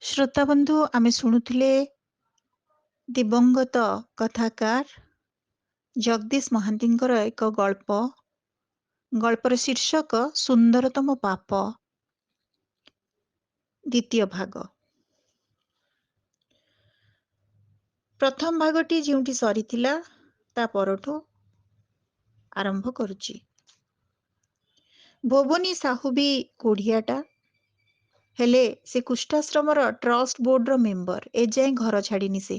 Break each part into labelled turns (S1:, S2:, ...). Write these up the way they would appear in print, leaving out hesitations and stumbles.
S1: ଶ୍ରୋତାବନ୍ଧୁ ଆମେ ଶୁଣୁଥିଲେ ଦିବଙ୍ଗତ କଥାକାର ଜଗଦୀଶ ମହାନ୍ତିଙ୍କର ଏକ ଗଳ୍ପର ଶୀର୍ଷକ ସୁନ୍ଦରତମ ପାପ, ଦ୍ୱିତୀୟ ଭାଗ। ପ୍ରଥମ ଭାଗଟି ଯେଉଁଠି ସରିଥିଲା ତା ପରଠୁ ଆରମ୍ଭ କରୁଛି। ଭୋବନୀ ସାହୁ ବି କୋଢିଆଟା, ହେଲେ ସେ କୁଷ୍ଠାଶ୍ରମର ଟ୍ରଷ୍ଟ ବୋର୍ଡର ମେମ୍ବର। ଏଯାଏଁ ଘର ଛାଡ଼ିନି ସେ।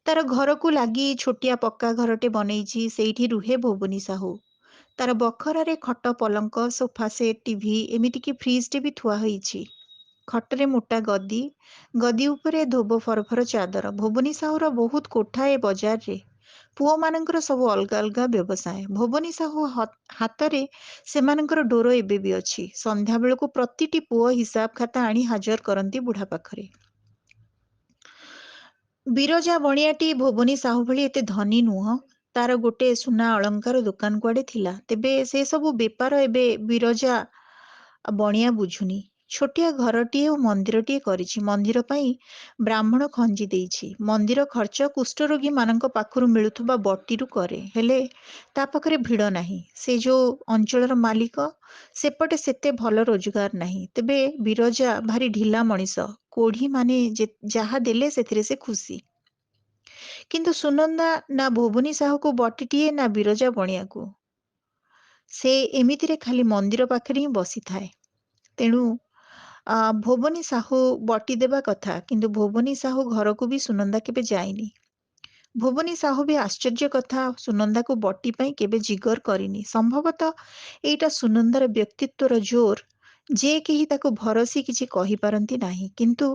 S1: ତାର ଘରକୁ ଲାଗି ଛୋଟିଆ ପକ୍କା ଘରଟେ ବନେଇଛି, ସେଇଠି ରୁହେ ଭୋବନୀ ସାହୁ। ତାର ବଖରାରେ ଖଟ, ପଲଙ୍କ, ସୋଫା ସେଟ୍, ଟିଭି, ଏମିତିକି ଫ୍ରିଜଟେ ବି ଥୁଆ ହେଇଛି। ଖଟରେ ମୋଟା ଗଦି, ଗଦି ଉପରେ ଧୋବ ଫରଫର ଚାଦର। ଭୋବନୀ ସାହୁର ବହୁତ କୋଠା ଏ ବଜାରରେ। ପୁଅମାନଙ୍କର ସବୁ ଅଲଗା ଅଲଗା ବ୍ୟବସାୟ। ଭୋବନୀ ସାହୁ ହାତରେ ସେମାନଙ୍କର ଡୋର ଏବେ ବି ଅଛି। ସନ୍ଧ୍ୟାବେଳକୁ ପ୍ରତିଟି ପୁଅ ହିସାବ ଖାତା ଆଣି ହାଜର କରନ୍ତି ବୁଢ଼ା ପାଖରେ। ବିରଜା ବଣିଆଟି ଭୋବନୀ ସାହୁ ଭଳି ଏତେ ଧନୀ ନୁହଁ। ତାର ଗୋଟେ ସୁନା ଅଳଙ୍କାର ଦୋକାନ କୁଆଡ଼େ ଥିଲା। ତେବେ ସେ ସବୁ ବେପାର ଏବେ ବିରଜା ବଣିଆ ବୁଝୁନି। ଛୋଟିଆ ଘରଟିଏ ଓ ମନ୍ଦିରଟିଏ କରିଛି। ମନ୍ଦିର ପାଇଁ ବ୍ରାହ୍ମଣ ଖଞ୍ଜି ଦେଇଛି। ମନ୍ଦିର ଖର୍ଚ୍ଚ କୁଷ୍ଠରୋଗୀମାନଙ୍କ ପାଖରୁ ମିଳୁଥିବା ବଟିରୁ କରେ। ହେଲେ ତା ପାଖରେ ଭିଡ଼ ନାହିଁ। ସେ ଯୋଉ ଅଞ୍ଚଳର ମାଲିକ, ସେପଟେ ସେତେ ଭଲ ରୋଜଗାର ନାହିଁ। ତେବେ ବିରଜା ଭାରି ଢିଲା ମଣିଷ। କୋଢ଼ୀମାନେ ଯାହା ଦେଲେ ସେଥିରେ ସେ ଖୁସି। କିନ୍ତୁ ସୁନନ୍ଦା ନା ଭୋବନୀ ସାହୁକୁ ବଟିଟିଏ ନା ବିରଜା ବଣିଆକୁ। ସେ ଏମିତିରେ ଖାଲି ମନ୍ଦିର ପାଖରେ ହିଁ ବସିଥାଏ। ତେଣୁ ଭୋବନୀ ସାହୁ ବଟି ଦେବା କଥା, କିନ୍ତୁ ଭୋବନୀ ସାହୁ ଘରକୁ ବି ସୁନନ୍ଦା କେବେ ଯାଇନି। ଭୋବନୀ ସାହୁ ବି ଆଶ୍ଚର୍ଯ୍ୟ କଥା, ସୁନନ୍ଦାକୁ ବଟି ପାଇଁ କେବେ ଜିଗର କରିନି। ସମ୍ଭବତଃ ଏଇଟା ସୁନନ୍ଦାର ବ୍ୟକ୍ତିତ୍ୱର ଜୋର ଯେ କେହି ତାକୁ ଭରସି କିଛି କହିପାରନ୍ତି ନାହିଁ। କିନ୍ତୁ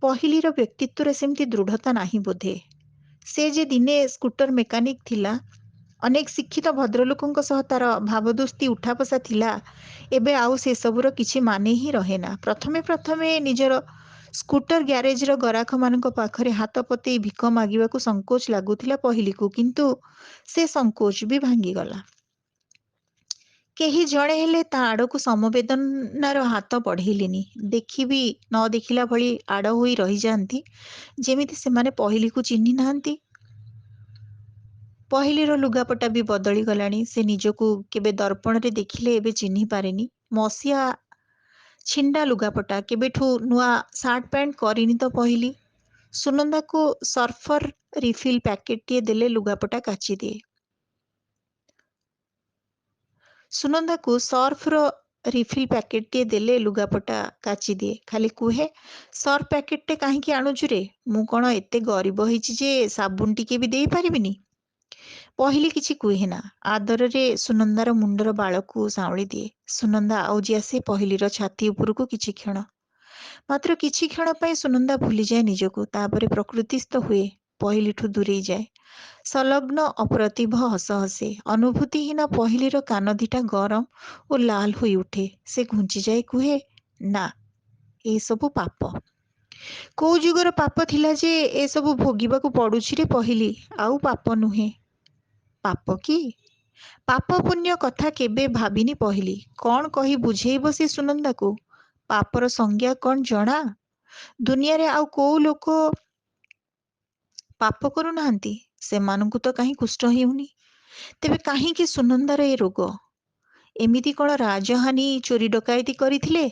S1: ପହିଲିର ବ୍ୟକ୍ତିତ୍ୱରେ ସେମିତି ଦୃଢ଼ତା ନାହିଁ ବୋଧେ। ସେ ଯେ ଦିନେ ସ୍କୁଟର ମେକାନିକ ଥିଲା, ଅନେକ ଶିକ୍ଷିତ ଭଦ୍ରଲୋକଙ୍କ ସହ ତାର ଭାବଦୋସ୍ତି ଉଠାପସା ଥିଲା, ଏବେ ଆଉ ସେସବୁର କିଛି ମାନେ ହିଁ ରହେନା। ପ୍ରଥମେ ନିଜର ସ୍କୁଟର ଗ୍ୟାରେଜର ଗରାଖମାନଙ୍କ ପାଖରେ ହାତ ପତେଇ ଭିକ ମାଗିବାକୁ ସଙ୍କୋଚ ଲାଗୁଥିଲା ପହିଲିକୁ, କିନ୍ତୁ ସେ ସଙ୍କୋଚ ବି ଭାଙ୍ଗିଗଲା। କେହି ଜଣେ ହେଲେ ତା ଆଡ଼କୁ ସମବେଦନାର ହାତ ବଢ଼େଇଲେନି। ଦେଖି ବି ନ ଦେଖିଲା ଭଳି ଆଡ଼ ହୋଇ ରହିଯାଆନ୍ତି, ଯେମିତି ସେମାନେ ପହିଲିକୁ ଚିହ୍ନି ନାହାନ୍ତି। ପହିଲିର ଲୁଗାପଟା ବି ବଦଳି ଗଲାଣି। ସେ ନିଜକୁ କେବେ ଦର୍ପଣରେ ଦେଖିଲେ ଏବେ ଚିହ୍ନି ପାରେନି। ମସିଆ ଛିଣ୍ଡା ଲୁଗାପଟା, କେବେଠୁ ନୂଆ ସାର୍ଟ ପ୍ୟାଣ୍ଟ କରିନି ତ ପହିଲି। ସୁନନ୍ଦାକୁ ସର୍ଫର ରିଫିଲ୍ ପ୍ୟାକେଟଟିଏ ଦେଲେ ଲୁଗାପଟା କାଚିଦିଏ। ସୁନନ୍ଦାକୁ ସର୍ଫର ରିଫିଲ୍ ପ୍ୟାକେଟଟିଏ ଦେଲେ ଲୁଗାପଟା କାଚିଦିଏ। ଖାଲି କୁହେ, ସର୍ଫ ପ୍ୟାକେଟଟେ କାହିଁକି ଆଣୁଛୁ ରେ? ମୁଁ କ'ଣ ଏତେ ଗରିବ ହେଇଛି ଯେ ସାବୁନ ଟିକେ ବି ଦେଇପାରିବିନି? ପହିଲି କିଛି କୁହେନା। ଆଦରରେ ସୁନନ୍ଦାର ମୁଣ୍ଡର ବାଳକୁ ସାଉଁଳି ଦିଏ। ସୁନନ୍ଦା ଆଉଜି ଆସେ ପହିଲିର ଛାତି ଉପରକୁ କିଛି କ୍ଷଣ। ମାତ୍ର କିଛି କ୍ଷଣ ପାଇଁ ସୁନନ୍ଦା ଭୁଲିଯାଏ ନିଜକୁ। ତାପରେ ପ୍ରକୃତିସ୍ଥ ହୁଏ, ପହିଲିଠୁ ଦୂରେଇ ଯାଏ। ସଂଲଗ୍ନ ଅପ୍ରତିଭ ହସ ହସେ। ଅନୁଭୂତିହୀନ ପହିଲିର କାନ ଦିଟା ଗରମ ଓ ଲାଲ ହୋଇ ଉଠେ। ସେ ଘୁଞ୍ଚିଯାଇ କୁହେ, ନା, ଏସବୁ ପାପ। କୋଉ ଯୁଗର ପାପ ଥିଲା ଯେ ଏସବୁ ଭୋଗିବାକୁ ପଡ଼ୁଛି ରେ ପହିଲି? ଆଉ ପାପ ନୁହେଁ। ପାପ କି? ପାପ ପୁଣ୍ୟ କଥା କେବେ ଭାବିନି ପହିଲି। କ'ଣ କହି ବୁଝେଇବ ସେ ସୁନନ୍ଦାକୁ? ପାପର ସଂଜ୍ଞା କ'ଣ ଜଣା? ଦୁନିଆରେ ଆଉ କୋଉ ଲୋକ ପାପ କରୁନାହାନ୍ତି? ସେମାନଙ୍କୁ ତ କାହିଁ କୁଷ୍ଠ ହେଉନି? ତେବେ କାହିଁକି ସୁନନ୍ଦାର ଏ ରୋଗ? ଏମିତି କ'ଣ ରାଜହାନୀ ଚୋରି ଡକାୟତି କରିଥିଲେ?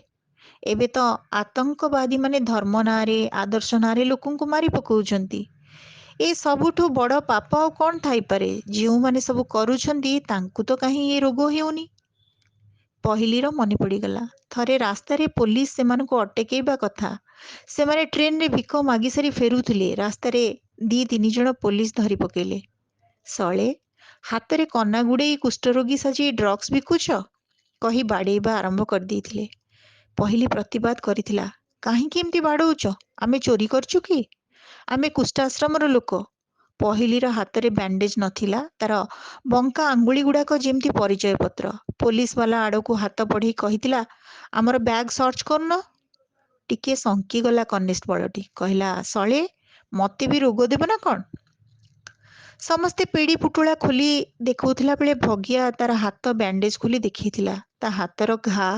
S1: ଏବେ ତ ଆତଙ୍କବାଦୀମାନେ ଧର୍ମ ନାଁରେ, ଆଦର୍ଶ ନାଁରେ ଲୋକଙ୍କୁ ମାରି ପକାଉଛନ୍ତି। ଏ ସବୁଠୁ ବଡ଼ ପାପ ଆଉ କ'ଣ ଥାଇପାରେ? ଯେଉଁମାନେ ସବୁ କରୁଛନ୍ତି ତାଙ୍କୁ ତ କାହିଁ ଏ ରୋଗ ହେଉନି? ପହିଲିର ମନେ ପଡ଼ିଗଲା, ଥରେ ରାସ୍ତାରେ ପୋଲିସ ସେମାନଙ୍କୁ ଅଟକେଇବା କଥା। ସେମାନେ ଟ୍ରେନରେ ଭିକ ମାଗିସାରି ଫେରୁଥିଲେ। ରାସ୍ତାରେ 2-3 ଜଣ ପୋଲିସ ଧରି ପକେଇଲେ। ଶଳେ, ହାତରେ କନା ଗୁଡ଼େଇ କୁଷ୍ଠରୋଗୀ ସାଜି ଡ୍ରଗ୍ସ ବିକୁଛ କହି ବାଡ଼େଇବା ଆରମ୍ଭ କରିଦେଇଥିଲେ। ପହିଲି ପ୍ରତିବାଦ କରିଥିଲା, କାହିଁକି ଏମିତି ବାଡ଼ଉଛ? ଆମେ ଚୋରି କରିଛୁ କି? ଆମେ କୁଷ୍ଠାଶ୍ରମର ଲୋକ। ପହିଲିର ହାତରେ ବ୍ୟାଣ୍ଡେଜ ନଥିଲା। ତାର ବଙ୍କା ଆଙ୍ଗୁଳି ଗୁଡ଼ାକ ଯେମିତି ପରିଚୟପତ୍ର। ପୋଲିସବାଲା ଆଡ଼କୁ ହାତ ବଢ଼େଇ କହିଥିଲା, ଆମର ବ୍ୟାଗ୍ ସର୍ଚ୍ଚ କରୁନ। ଟିକିଏ ଶଙ୍କିଗଲା କନେଷ୍ଟବଳଟି। କହିଲା, ଶଳେ, ମତେ ବି ରୋଗ ଦେବ ନା କ'ଣ? ସମସ୍ତେ ପିଡ଼ି ପୁଟୁଳା ଖୋଲି ଦେଖାଉଥିଲା ବେଳେ ଭଗିଆ ତାର ହାତ ବ୍ୟାଣ୍ଡେଜ ଖୋଲି ଦେଖେଇଥିଲା। ତା ହାତର ଘା,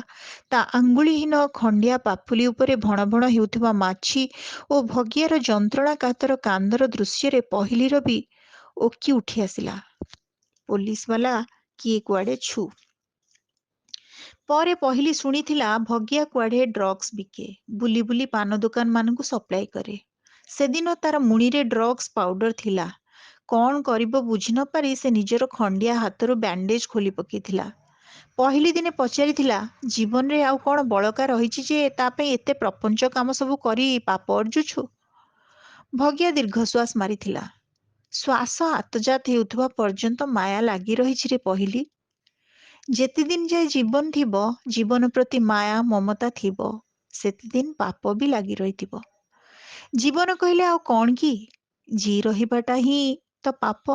S1: ତା ଆଙ୍ଗୁଳିହୀନ ଖଣ୍ଡିଆ ପାପୁଲି ଉପରେ ଭଣ ଭଣ ହେଉଥିବା ମାଛି ଓ ଭଗିଆର ଯନ୍ତ୍ରଣା କାତର କାନ୍ଦର ଦୃଶ୍ୟରେ ପହିଲିର ବି ଓକି ଉଠି ଆସିଲା। ପୋଲିସ ବାଲା କିଏ କୁଆଡ଼େ ଛୁ। ପରେ ପହିଲି ଶୁଣିଥିଲା ଭଗିଆ କୁଆଡ଼େ ଡ୍ରଗ୍ସ ବିକେ, ବୁଲି ବୁଲି ପାନ ଦୋକାନ ମାନଙ୍କୁ ସପ୍ଲାଏ କରେ। ସେଦିନ ତାର ମୁଣିରେ ଡ୍ରଗ୍ସ ପାଉଡର ଥିଲା। କଣ କରିବ ବୁଝି ନ ପାରି ସେ ନିଜର ଖଣ୍ଡିଆ ହାତରୁ ବ୍ୟାଣ୍ଡେଜ ଖୋଲି ପକେଇଥିଲା। ପହିଲି ଦିନେ ପଚାରିଥିଲା, ଜୀବନରେ ଆଉ କଣ ବଳକା ରହିଛି ଯେ ତା ପାଇଁ ଏତେ ପ୍ରପଞ୍ଚ କାମ ସବୁ କରି ପାପ ଅର୍ଜୁଛୁ? ଭଗିଆ ଦୀର୍ଘଶ୍ୱାସ ମାରିଥିଲା। ଶ୍ୱାସ ଆତଜାତ ହେଉଥିବା ପର୍ଯ୍ୟନ୍ତ ମାୟା ଲାଗି ରହିଛି ରେ ପହିଲି। ଯେତେଦିନ ଯାଏ ଜୀବନ ଥିବ, ଜୀବନ ପ୍ରତି ମାୟା ମମତା ଥିବ, ସେତେଦିନ ପାପ ବି ଲାଗି ରହିଥିବ। ଜୀବନ କହିଲେ ଆଉ କଣ କି? ଜି ରହିବାଟା ହିଁ ତ ପାପ।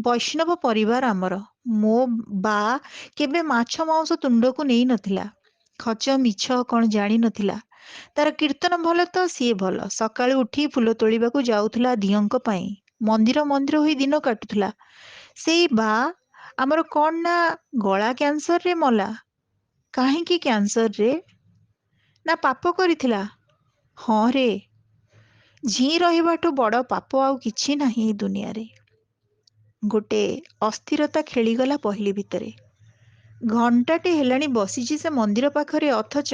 S1: ବୈଷ୍ଣବ ପରିବାର ଆମର। ମୋ ବା କେବେ ମାଛ ମାଉଁସ ତୁଣ୍ଡକୁ ନେଇ ନଥିଲା। ଖଚ ମିଛ କଣ ଜାଣି ନଥିଲା। ତାର କୀର୍ତ୍ତନ ଭଲ ତ ସିଏ ଭଲ। ସକାଳୁ ଉଠି ଫୁଲ ତୋଳିବାକୁ ଯାଉଥିଲା ଦିଅଙ୍କ ପାଇଁ। ମନ୍ଦିର ମନ୍ଦିର ହୋଇ ଦିନ କାଟୁଥିଲା। ସେଇ ବା ଆମର କଣ ନା ଗଳା କ୍ୟାନ୍ସରରେ ମଲା। କାହିଁକି କ୍ୟାନ୍ସରରେ? ନା ପାପ କରିଥିଲା? ହଁ ରେ, ଝି ରହିବାଠୁ ବଡ଼ ପାପ ଆଉ କିଛି ନାହିଁ ଏ ଦୁନିଆରେ। ଗୋଟେ ଅସ୍ଥିରତା ଖେଳିଗଲା ପହିଲି ଭିତରେ। ଘଣ୍ଟାଟେ ହେଲାଣି ବସିଛି ସେ ମନ୍ଦିର ପାଖରେ, ଅଥଚ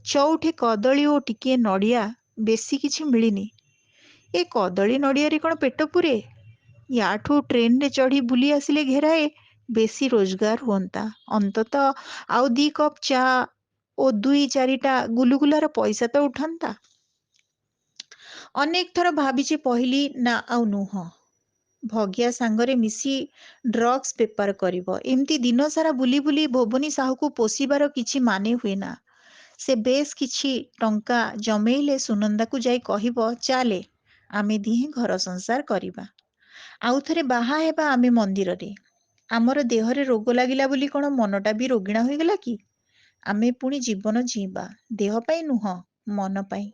S1: ଚଉଠି କଦଳୀ ଓ ଟିକିଏ ନଡ଼ିଆ, ବେଶୀ କିଛି ମିଳିନି। ଏ କଦଳୀ ନଡ଼ିଆରେ କଣ ପେଟ ପୂରେ? ୟାଠୁ ଟ୍ରେନରେ ଚଢ଼ି ବୁଲି ଆସିଲେ ଘେରାଏ ବେଶୀ ରୋଜଗାର ହୁଅନ୍ତା। ଅନ୍ତତଃ ଆଉ 2 କପ୍ ଚା ଓ 2-4ଟା ଗୁଲୁଗୁଲାର ପଇସା ତ ଉଠନ୍ତା। ଅନେକ ଥର ଭାବିଛି ପହିଲି, ନା ଆଉ ନୁହଁ। ଭଗିଆ ସାଙ୍ଗରେ ମିଶି ଡ୍ରଗ୍ସ ବେପାର କରିବ। ଏମିତି ଦିନ ସାରା ବୁଲି ବୁଲି ଭୋବନୀ ସାହୁକୁ ପୋଷିବାର କିଛି ମାନେ ହୁଏ ନା। ସେ ବେଶ କିଛି ଟଙ୍କା ଜମେଇଲେ ସୁନନ୍ଦାକୁ ଯାଇ କହିବ, ଚାଲେ ଆମେ ଦିହେଁ ଘର ସଂସାର କରିବା। ଆଉ ଥରେ ବାହା ହେବା ଆମେ ମନ୍ଦିରରେ। ଆମର ଦେହରେ ରୋଗ ଲାଗିଲା ବୋଲି କଣ ମନଟା ବି ରୋଗିଣା ହୋଇଗଲା କି? ଆମେ ପୁଣି ଜୀବନ ଜୀଇବା, ଦେହ ପାଇଁ ନୁହଁ, ମନ ପାଇଁ।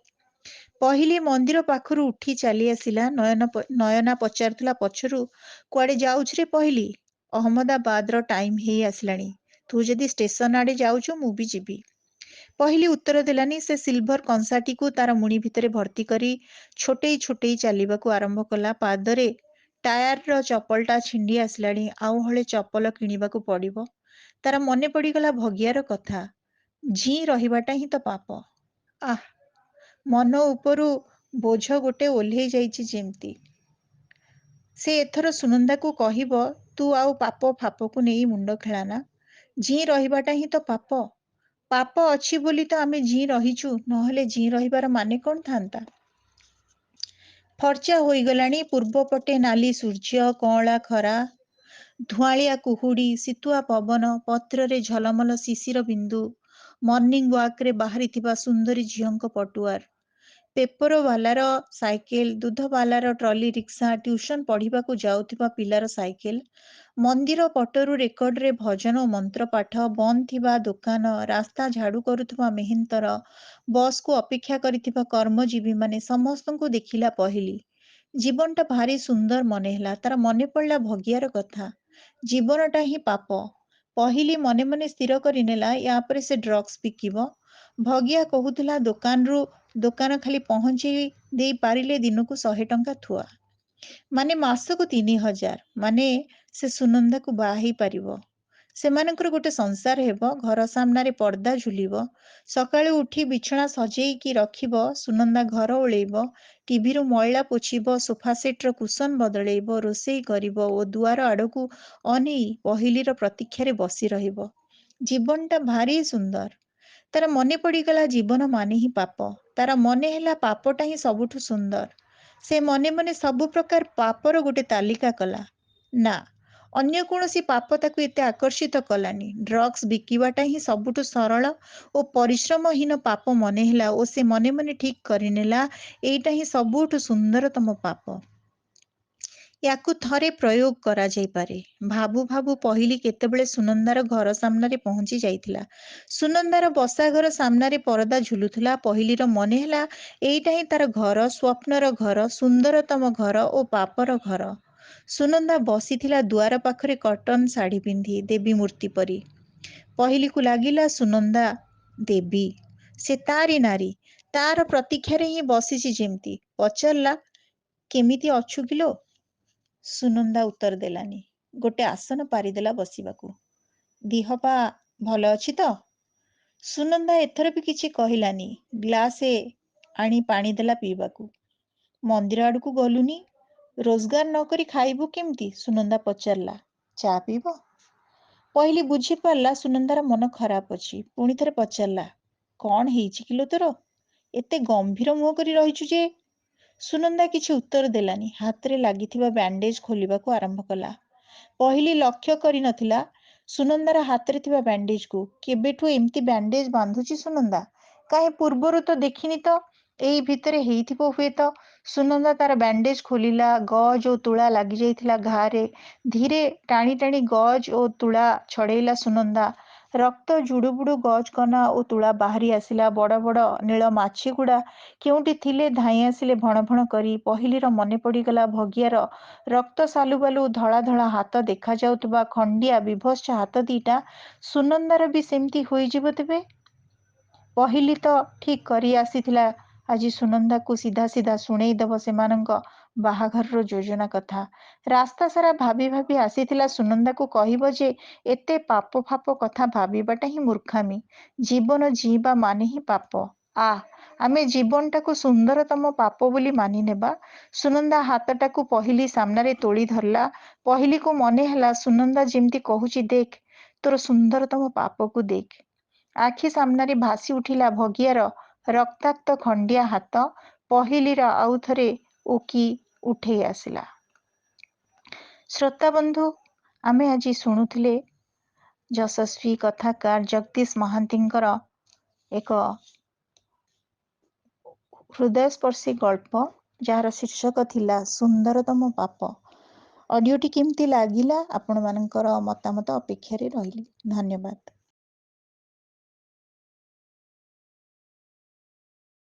S1: ପହିଲି ମନ୍ଦିର ପାଖରୁ ଉଠି ଚାଲି ଆସିଲା। ନୟନା ପଚାରୁଥିଲା ପଛରୁ, କୁଆଡ଼େ ଯାଉଛୁ ରେ ପହିଲି? ଅହମ୍ମଦାବାଦର ଟାଇମ୍ ହେଇ ଆସିଲାଣି। ତୁ ଯଦି ଷ୍ଟେସନ ଆଡ଼େ ଯାଉଛୁ ମୁଁ ବି ଯିବି। ପହିଲି ଉତ୍ତର ଦେଲାନି। ସେ ସିଲଭର କଂସାଟିକୁ ତାର ମୁଣି ଭିତରେ ଭର୍ତ୍ତି କରି ଛୋଟେଇ ଛୋଟେଇ ଚାଲିବାକୁ ଆରମ୍ଭ କଲା। ପାଦରେ ଟାୟାରର ଚପଲଟା ଛିଣ୍ଡି ଆସିଲାଣି। ଆଉ ହଳେ ଚପଲ କିଣିବାକୁ ପଡ଼ିବ। ତାର ମନେ ପଡ଼ିଗଲା ଭଗିଆର କଥା, ଝି ରହିବାଟା ହିଁ ତ ପାପ। ଆଃ, ମନ ଉପରୁ ବୋଝ ଗୋଟେ ଓହ୍ଲେଇ ଯାଇଛି ଯେମିତି। ସେ ଏଥର ସୁନନ୍ଦାକୁ କହିବ, ତୁ ଆଉ ପାପ ଫାପକୁ ନେଇ ମୁଣ୍ଡ ଖେଳାନା। ଝି ରହିବାଟା ହିଁ ତ ପାପ। ପାପ ଅଛି ବୋଲି ତ ଆମେ ଝି ରହିଛୁ, ନହେଲେ ଝି ରହିବାର ମାନେ କଣ ଥାନ୍ତା? ଫର୍ଚ୍ଚା ହୋଇଗଲାଣି। ପୂର୍ବପଟେ ନାଲି ସୂର୍ଯ୍ୟ, କଅଁଳା ଖରା, ଧୂଆଳିଆ କୁହୁଡ଼ି, ଶୀତୁଆ ପବନ, ପତ୍ରରେ ଝଲମଲ ଶିଶିର ବିନ୍ଦୁ, ମର୍ଣ୍ଣିଂ ୱାକ୍ରେ ବାହାରିଥିବା ସୁନ୍ଦରୀ ଝିଅଙ୍କ ପଟୁଆର, ପେପରବାଲାର ସାଇକେଲ, ଦୁଧବାଲାର ଟ୍ରଲି ରିକ୍ସା, ଟ୍ୟୁସନ ପଢ଼ିବାକୁ ଯାଉଥିବା ପିଲାର ସାଇକେଲ, ମନ୍ଦିର ପଟରୁ ରେକର୍ଡରେ ଭଜନ ଓ ମନ୍ତ୍ରପାଠ, ବନ୍ଦ ଥିବା ଦୋକାନ, ରାସ୍ତା ଝାଡ଼ୁ କରୁଥିବା ମେହେନ୍ତର, ବସ୍କୁ ଅପେକ୍ଷା କରିଥିବା କର୍ମଜୀବୀମାନେ, ସମସ୍ତଙ୍କୁ ଦେଖିଲା ପହିଲି। ଜୀବନଟା ଭାରି ସୁନ୍ଦର ମନେ ହେଲା। ତାର ମନେ ପଡ଼ିଲା ଭଗିଆର କଥା, ଜୀବନଟା ହିଁ ପାପ। ପହିଲି ମନେ ମନେ ସ୍ଥିର କରିନେଲା, ୟା ପରେ ସେ ଡ୍ରଗ୍ସ ବିକିବ। ଭଗିଆ କହୁଥିଲା, ଦୋକାନ ଖାଲି ପହଞ୍ଚେଇ ଦେଇ ପାରିଲେ ଦିନକୁ 100 ଟଙ୍କା ଥୁଆ। ମାନେ ମାସକୁ 3000। ମାନେ ସେ ସୁନନ୍ଦାକୁ ବାହା ହେଇ ପାରିବ। ସେମାନଙ୍କର ଗୋଟେ ସଂସାର ହେବ। ଘର ସାମ୍ନାରେ ପର୍ଦ୍ଦା ଝୁଲିବ। ସକାଳୁ ଉଠି ବିଛଣା ସଜେଇକି ରଖିବ। ସୁନନ୍ଦା ଘର ଓଳେଇବ, ଟିଭିରୁ ମଇଳା ପୋଛିବ, ସୋଫା ସେଟ୍ର କୁସନ ବଦଳେଇବ, ରୋଷେଇ କରିବ ଓ ଦୁଆର ଆଡ଼କୁ ଅନେଇ ପହିଲିର ପ୍ରତୀକ୍ଷାରେ ବସି ରହିବ। ଜୀବନଟା ଭାରି ସୁନ୍ଦର। ତାର ମନେ ପଡ଼ିଗଲା ଜୀବନ ମାନେ ହିଁ ପାପ। ତାର ମନେ ହେଲା ପାପଟା ହିଁ ସବୁଠୁ ସୁନ୍ଦର। ସେ ମନେ ମନେ ସବୁ ପ୍ରକାର ପାପର ଗୋଟେ ତାଲିକା କଲା। ନା, ଅନ୍ୟ କୌଣସି ପାପ ତାକୁ ଏତେ ଆକର୍ଷିତ କଲାନି। ଡ୍ରଗ୍ସ ବିକିବାଟା ହିଁ ସବୁଠୁ ସରଳ ଓ ପରିଶ୍ରମହୀନ ପାପ ମନେ ହେଲା ଓ ସେ ମନେ ମନେ ଠିକ୍ କରିନେଲା, ଏଇଟା ହିଁ ସବୁଠୁ ସୁନ୍ଦରତମ ପାପ। ୟାକୁ ଥରେ ପ୍ରୟୋଗ କରାଯାଇପାରେ। ଭାବୁ ଭାବୁ ପହିଲି କେତେବେଳେ ସୁନନ୍ଦାର ଘର ସାମ୍ନାରେ ପହଞ୍ଚି ଯାଇଥିଲା। ସୁନନ୍ଦାର ବସାଘର ସାମ୍ନାରେ ପରଦା ଝୁଲୁଥିଲା। ପହିଲିର ମନେ ହେଲା ଏଇଟା ହିଁ ତାର ଘର, ସ୍ୱପ୍ନର ଘର, ସୁନ୍ଦରତମ ଘର ଓ ପାପର ଘର। ସୁନନ୍ଦା ବସିଥିଲା ଦୁଆର ପାଖରେ କଟନ ଶାଢ଼ୀ ପିନ୍ଧି ଦେବୀ ମୂର୍ତ୍ତି ପରି। ପହିଲିକୁ ଲାଗିଲା ସୁନନ୍ଦା ଦେବୀ, ସେ ତାରି ନାରୀ, ତାର ପ୍ରତୀକ୍ଷାରେ ହିଁ ବସିଛି ଯେମିତି। ପଚାରିଲା, କେମିତି ଅଛୁ କିଲୋ? ସୁନନ୍ଦା ଉତ୍ତର ଦେଲାନି। ଗୋଟେ ଆସନ ପାରିଦେଲା ବସିବାକୁ। ଦିହ ପା ଭଲ ଅଛି ତ? ସୁନନ୍ଦା ଏଥର ବି କିଛି କହିଲାନି। ଗ୍ଲାସେ ଆଣି ପାଣି ଦେଲା ପିଇବାକୁ। ମନ୍ଦିର ଆଡ଼କୁ ଗଲୁନି? ରୋଜଗାର ନ କରି ଖାଇବୁ କେମିତି? ସୁନନ୍ଦା ପଚାରିଲା। ଚା ପିଇବ? ପହିଲି ବୁଝିପାରିଲା ସୁନନ୍ଦାର ମନ ଖରାପ ଅଛି। ପୁଣି ଥରେ ପଚାରିଲା, କଣ ହେଇଛି କିଲୋ ତୋର? ଏତେ ଗମ୍ଭୀର ମୁହଁ କରି ରହିଛୁ ଯେ? ସୁନନ୍ଦା କିଛି ଉତ୍ତର ଦେଲାନି। ହାତରେ ଲାଗିଥିବା ବ୍ୟାଣ୍ଡେଜ ଖୋଲିବାକୁ ଆରମ୍ଭ କଲା। ପହିଲି ଲକ୍ଷ୍ୟ କରିନଥିଲା ସୁନନ୍ଦାର ହାତରେ ଥିବା ବ୍ୟାଣ୍ଡେଜକୁ। କେବେଠୁ ଏମିତି ବ୍ୟାଣ୍ଡେଜ ବାନ୍ଧୁଛି ସୁନନ୍ଦା? କାହିଁ ପୂର୍ବରୁ ତ ଦେଖିନି ତ। ଏଇ ଭିତରେ ହେଇଥିବ ହୁଏତ। ସୁନନ୍ଦା ତାର ବ୍ୟାଣ୍ଡେଜ ଖୋଲିଲା। ଗଜ ଓ ତୁଳା ଲାଗିଯାଇଥିଲା ଘାରେ। ଧୀରେ ଟାଣି ଟାଣି ଗଜ ଓ ତୁଳା ଛଡ଼େଇଲା ସୁନନ୍ଦା। ରକ୍ତ ଜୁଡୁବୁଡୁ ଗଜ କନା ଓ ତୁଳା ବାହାରି ଆସିଲା। ବଡ଼ ବଡ଼ ନୀଳ ମାଛିଗୁଡା କେଉଁଠି ଥିଲେ ଧାଇଁ ଆସିଲେ ଭଣ ଭଣ କରି। ପହିଲିର ମନେ ପଡ଼ିଗଲା ଭଗିଆର ରକ୍ତ ସାଲୁବାଲୁ ଧଳା ଧଳା ହାତ ଦେଖାଯାଉଥିବା ଖଣ୍ଡିଆ ବିଭତ୍ସ ହାତ ଦିଟା। ସୁନନ୍ଦାର ବି ସେମିତି ହୋଇଯିବ ତେବେ? ପହିଲି ତ ଠିକ୍ କରି ଆସିଥିଲା ଆଜି ସୁନନ୍ଦାକୁ ସିଧା ସିଧା ଶୁଣେଇଦବ ସେମାନଙ୍କ ବାହାଘରର ଯୋଜନା କଥା। ରାସ୍ତା ସାରା ଭାବି ଭାବି ଆସିଥିଲା ସୁନନ୍ଦାକୁ କହିବ ଯେ ଏତେ ପାପ ଫାପ କଥା ଭାବିବାଟା ହିଁ ମୂର୍ଖାମି। ଜୀବନ ଜୀଇବା ମାନେ ହିଁ ପାପ। ଆମେ ଜୀବନଟାକୁ ସୁନ୍ଦରତମ ପାପ ବୋଲି ମାନି ନେବା। ସୁନନ୍ଦା ହାତଟାକୁ ପହିଲି ସାମ୍ନାରେ ତୋଳି ଧରିଲା। ପହିଲିକୁ ମନେ ହେଲା ସୁନନ୍ଦା ଯେମିତି କହୁଛି, ଦେଖ ତୋର ସୁନ୍ଦରତମ ପାପକୁ ଦେଖ। ଆଖି ସାମ୍ନାରେ ଭାସି ଉଠିଲା ଭଗିଆର ରକ୍ତାକ୍ତ ଖଣ୍ଡିଆ ହାତ। ପହିଲିର ଆଉ ଥରେ ଉକି ଉଠେଇ ଆସିଲା। ଶ୍ରୋତାବନ୍ଧୁ, ଆମେ ଆଜି ଶୁଣୁଥିଲେ ଯଶସ୍ୱୀ କଥାକାର ଜଗଦୀଶ ମହାନ୍ତିଙ୍କର ଏକ ହୃଦୟସ୍ପର୍ଶୀ ଗଳ୍ପ, ଯାହାର ଶୀର୍ଷକ ଥିଲା ସୁନ୍ଦରତମ ପାପ। ଅଡିଓଟି କେମିତି ଲାଗିଲା? ଆପଣମାନଙ୍କର ମତାମତ ଅପେକ୍ଷାରେ ରହିଲି। ଧନ୍ୟବାଦ।